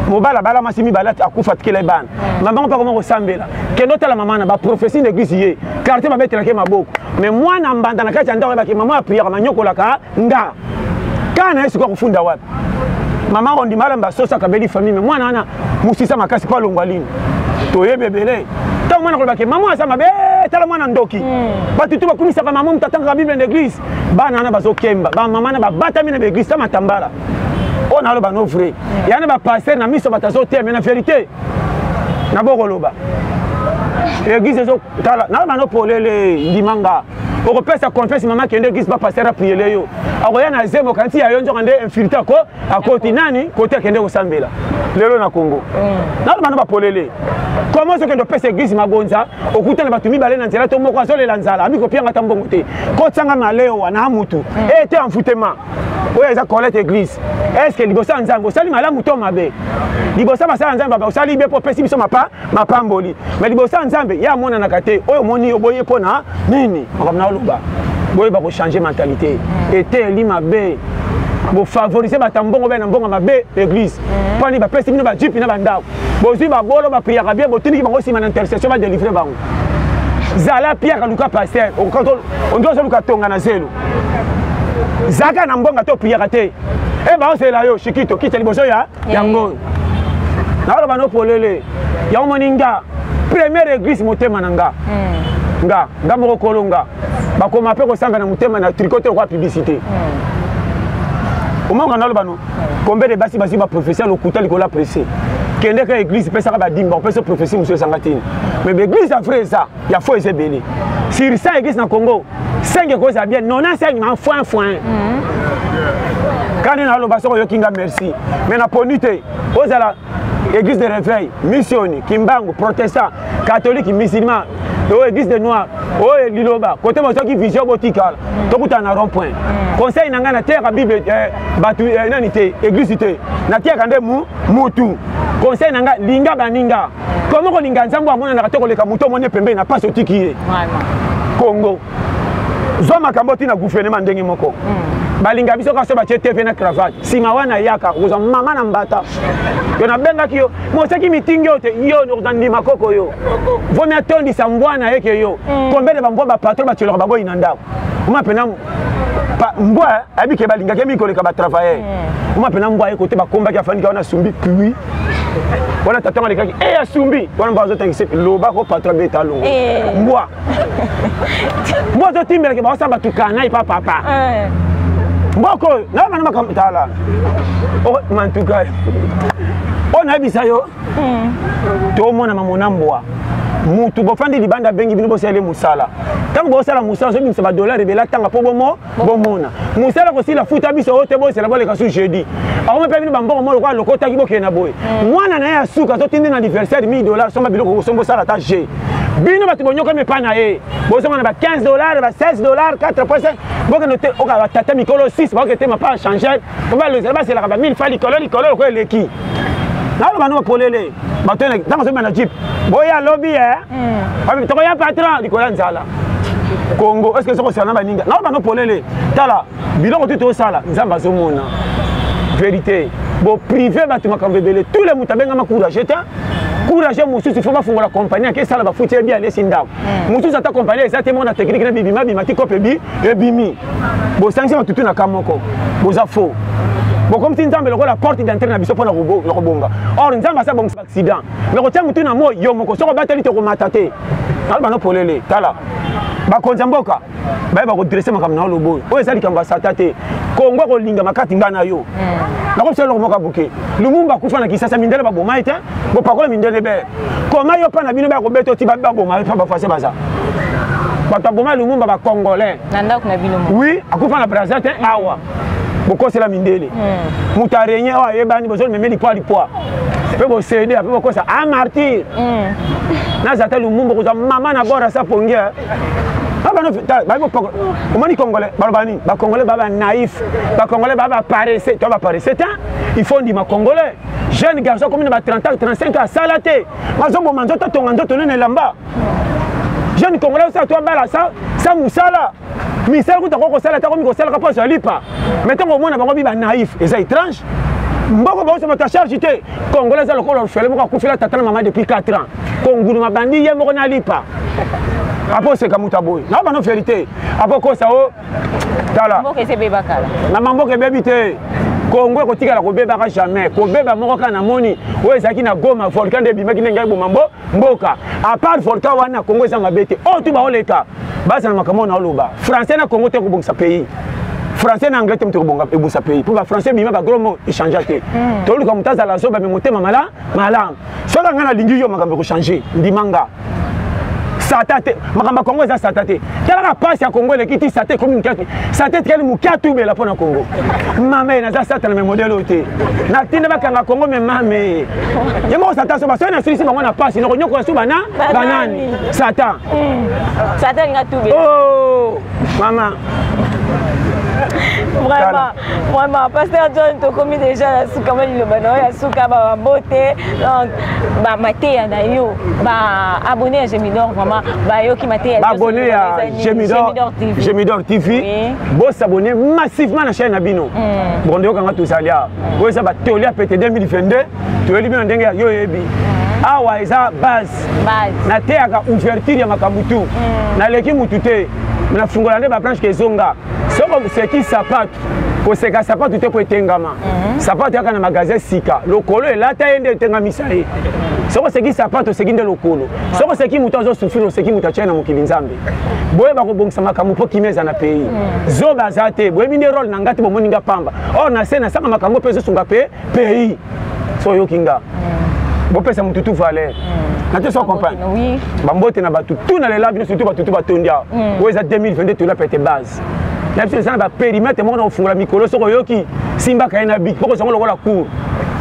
mobala bala masimi balati akufa tikele bana maman pas comment resembler kendo tala maman na ba prophétie d'église yé quartier babetela ke maboko mais mwana mbanda na kati ndako ba ke maman a prière manyokola ka nda kana yesu ko kufunda wapi maman on dit mal ba sosa kabeli famille mais mwana ana musisa makasi pa longwalini to yebebele tant mwana ko ba ke maman asa mabe tala mwana ndoki batutu bakumisa ka maman mtatanga bible d'église bana na bazokemba ba maman na ba batami na église sama tambala on a le bano vrai yana ba passer na miso batazo te mais na vérité na bokoloba église zo tala na bano polele ndimanga oko pesa confesse maman kende église ba passer à prier le yo akoya na zemo kanti ya yonjo kande infiltré ko akoti nani côté kende kosambela lelo na Congo na bano ba polele comment ce que ndo pesa église magonza okutana batumi bale na nzela to moko azolela nzala ami ko pianga tambongo te ko tsanga maleo wana mutu te enfoutement oya za collecte église est-ce que libosa nzambe osali malamu to mabe libosa basala nzambe ba osali be po pesi biso mapamboli mais libosa nzambe ya mona na kate oyo moni oboye pona nini makamna oluba boye ba ko changer mentalité et li mabe bo favoriser batambongo be na mbonga mabe église pani ba pesi bino ba jipi na bandako bozui ba bolo ba prière bien botini bango sima na intercession ba délivrer bango zala pierre luka pasteur on doit luka tonga na zelo zaka na mbonga to prière te e ba osela yo shikito kita liboso ya yango na ba no polele ya moninga première église motema nanga nga moko kolonga ba koma pe ko sanga na motema na tricoter kwa publicité omonga na lo bano combien de basi ba professeur lokuta likola pressé kende ka église pesa ba dimba on pesa prophétie monsieur sangatine mais l'église a frère ça il y a faux et belé sur ça église na Congo 5 ko ça bien 95 en foin quand na lo baso yo kinga merci mais na ponité ozala église de réveil missionnaire kimbangu protestant catholique musulman église de noir liloba côté moto qui vision botikala tokuta na rond point conseil nanga na terre bible batu nani te église te na terre kande mutu conseil nanga linga baninga comment ko linga nzambo amona na katoko leka muto mone pembe na passe otiki Congo zo makambo tina gouvernement ndenge moko balinga biso ka so ba TV na cravate sima wana yaka oza mama na mbata yo na benga kiyo mo saki meeting yo te yo no ndandi makoko yo vomi atondi sa mbwana yeke yo kombele ba mbwa ba patron ba tshelo ba boyi na ndako uma pena mbwa abike balinga ke mikole ka ba travailler uma pena mbwa yeko te ba komba ki afani ka wana sumbi puis wana tatanga lekaki ya sumbi wana mba zo tangise loba ko patron beta longo mbwa mbwa zo timbela ke ba samba tukana ipa papa mboko na bana makamtala oh mantuka ona bisa yo to mona mamona mbwa mutu bofandi libanda bengi bino bosele musala tango bosala musala so bimisa ba dollar ebela tanga po bomona musala ko sila futa biso ote bosela boleka su jeudi ako mepe bino bambongo mo lokwa lokota ki bokena boy mwana na ya suka to tindi na anniversaire $1000 somba biloko ko sombo sala ta je bino batu bonyoka me pana e bosonga na ba $15 ba $16 4%. Bon, on va tata mikolo 6, on va que ma pas changer. On va le c'est la 1000 fois l'école quoi les qui. Là on va nous polele. Maintenant dans ce même jeep. Boya lobby hein. To ya patron l'école nzala. Congo, est-ce que c'est na baninga? Là on va nous polele. Tala, biloko tout sala, nzamba zo mona. Vérité. Bon privé ba tu makambebele tous les mutabenga makuraje ta. Courage mususu il faut pas faire la compagnie que ça va foutre bien les sindam mususu ata compagnie exactement na technique na bibima bimati ko pebi e bimi bo sanction tutu na kamoko bo za faux bon comme tinzambe la porte d'entrée na biso pona robo le robonga or nzamba sa bon accident mais ko tia mutu na mo yo moko soko batali to ko matate alba no polele tala ba konzamboka ba ba ko dresser makam na lobo o ezali kamba satate Kongo ko linga makati ngana yo na ko selo moka buke Lumumba kufa na kisasa mindele ba boma ite bo pakola mindele be koma yo pa na bino ba ko beto ti ba boma pa ba fase baza ba boma Lumumba ba congolais nanda ko na bino oui akufa na Brazza te awa boko sela mindele mutarenya wa yebani bozo memeli poa pe bo céder pe bo kosa a martyr na zata Lumumba ko za mama na bora sa pongia comment dit congolais ba congolais baba naïf ba congolais baba paresseux toi ba paresseux il faut dire ma congolais jeune garçon comme na 30 ans 35 ans salaté mazombo manzoto tonga nzoto nene lamba jeune congolais ça toi bala ça musala misala kuta ko sala ta ko mi ko sala ka pas lipa maintenant au moins na bango bi ba naïf et ça étrange mboko ba so ta charge té congolais ça le ko fele mo ko fila tata maman depuis 4 ans kongulu mabandi ye mo na lipa après c'est comme ta boy na ba no vérité après ko ça o tala mboke se beba kala na mamboke bebité Congo ko tika la ko beba ka jamais ko beba moko kana moni o ezaki na Goma volcan de bimaki ngai bo mambo mboka à part volcan wana Congo za mabete o tu ba oleka basa na makamo na oloba français na Congo te ko bongsa pays français na anglais te ko bonga e bongsa pays pour ba français bima ba gros mot échanger te to lu ko mutaza la zo ba motema mala so ka ngana lingi yo makambe ko changer ndimanga satate makamba Congo za satate kala passe ya Congo le kiti satate communication satate kali mukatu bela pona Congo mame na za satana me modèle ote na tinda bakanga Congo me mame yemo sata so ba so na sisi bango na passe no nyoko su bana banani satan satan ngatu be oh mama vraiment pasteur John to commis déjà la souka mali le bana ya souka ba beauté donc ba maté na yo ba abonné à Gemidor vraiment ba yo qui maté ba abonné à Gemidor TV bo s'abonner massivement na chaîne Abino bon ndeko kanga tout salia bo ça ba tolia pété 2022 to eli bien ndenge yo yebi awa eza base na te aka ouverture ya makabutu na leki mutute na fungola nde ba planche ke zonga soko seki sapato ko seka sapato te ko etengama sapato yaka na magasin sika lokolo elata yende etengamisa ye soko seki sapato seki nde lokolo soko seki muto azo sufiri seki muto achena mokili nzambe boye ba ko bongisa makambo po kimeza na pays zo bazate boye binde role na ngati bomoni nga pamba or na sena saka makambo peso sunga pays so yokinga bo pesa mututu valeur na te so comprendre oui bambote na batu tout na lela bino surtout batu batondia oza 2022 tu la pété base na biso ça ba périmètre mo na ofungola mikolo soko yoki simba kaina big poko songo lokola cour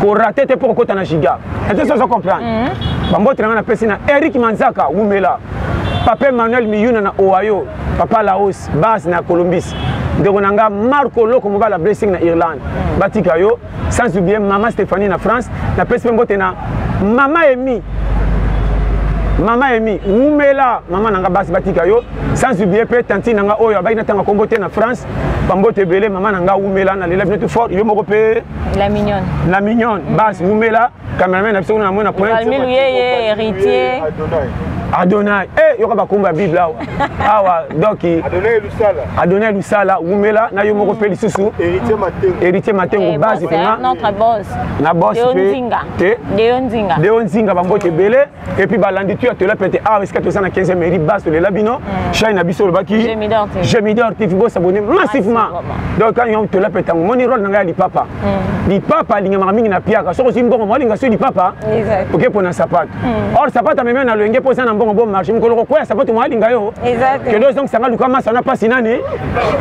ko rater te poko kota na giga na te so comprendre bambote na pesi na Eric Manzaka Wumela papa Manuel Miyuna na Ohio papa Laos base na Columbus ndeko nanga Marco Loko mobala blessing na Irlande batika yo sans oublier maman Stéphanie na France na pesi mbote na mama Emi Maman Emi, Oumela, maman nanga basi batika yo. Sans oublier pe tanti nanga oyo abaina tanga kombote na France. Bambote belé maman nanga Oumela na l'élève tout fort. Yo moko pe La mignonne. La mignonne, base Oumela, cameraman na biso na mona point. Valmilou yé héritier. Adonai. Eh, yoka bakomba Bible là. Awa, donc Adonai Lusala. Adonai Lusala, Oumela na yo moko pe lisusu. Héritier Matengo. Héritier Matengo base notre boss. Na boss pe. Deonzinga. Deonzinga bambote belé et puis balandi tu te la pété. Ah, est-ce que tu es na 15e mairie base de labino? Chai na biso le baki. Gemidor TV bo s'abonner massivement. Donc quand on te la pété, moni rôle na li papa. Li papa linga mingi na piaka. So ko simbo mo linga so li papa. Exact. OK pour na sapato. Or sapato même na lenge pour ça na bon marché mko ko ya sapato mo linga yo. Exact. Que donc sanga luka masa na pas nani.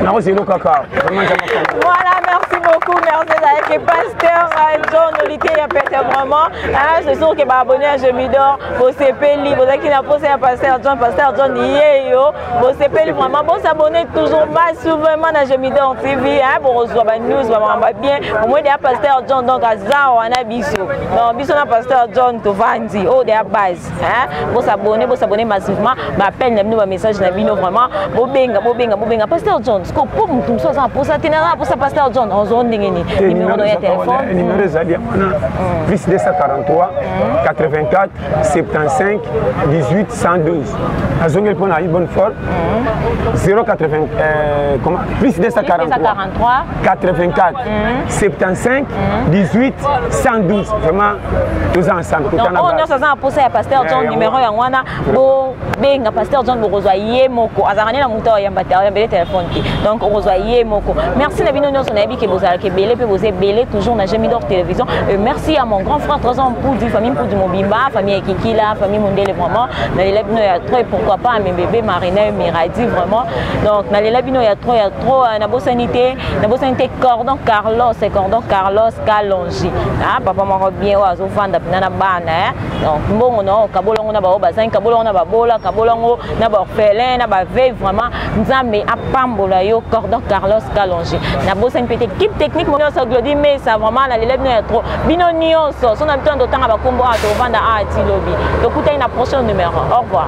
Na ko selo kaka. Voilà, merci beaucoup. Merci avec pasteur John Olité ya pété vraiment. Ah, c'est sûr que ba abonné à Gemidor, bo CPLI, bo qui n'a posé à pasteur John yeyo, bo CPLI vraiment bon s'abonner toujours pas souvent à Gemidor TV hein pour recevoir news vraiment bien. Au moins des pasteur John donc à Zao ana biso. Donc biso na pasteur John to vandi oh des base hein. Bo s'abonner massivement, ba appel na bino ba message na bino vraiment bo benga pasteur John. Ce qu'on pour mutum so ça pour ça tinara pour ça pasteur John en zone ndingeni. Numéro de téléphone. Numéro zalia plus 243 84 75 18 112. Azongel pour une bonne forme. 080 plus 243 84 75 18 112. Vraiment tous ensemble. Donc on a ça pour ça pasteur John numéro ya wana bo benga pasteur John bo rezoyer moko azarani na muto ya mbata belé téléphone. Donc on rezoyer moko. Merci na bino nyonso na bi ke bozala ke belé pe bozé belé toujours na Gemidor télévision. Merci à mon grand frère Trésor Mpoudi, famille Mpoudi Mobimba, famille Kikila, famille Mondele vraiment. Dans les labino il y a trop et pourquoi pas mes bébés Marina Miradi vraiment. Donc dans les labino il y a trop na bosanité cordon Carlos Kalonji. Ah papa m'a bien wa zo vanda na bana. Donc bon on kabolongo na ba bazin kabolongo na ba bola kabolongo na ba orphelin na ba veille vraiment nzambe apambola yo cordon Carlos Kalonji. Na bosanité équipe technique mon so glodi mais ça vraiment na les labino il y a trop bino nyonso son habitant d'autant à bakombo à vanda à Tilobi. Donc écoutez une prochaine numéro. Au revoir.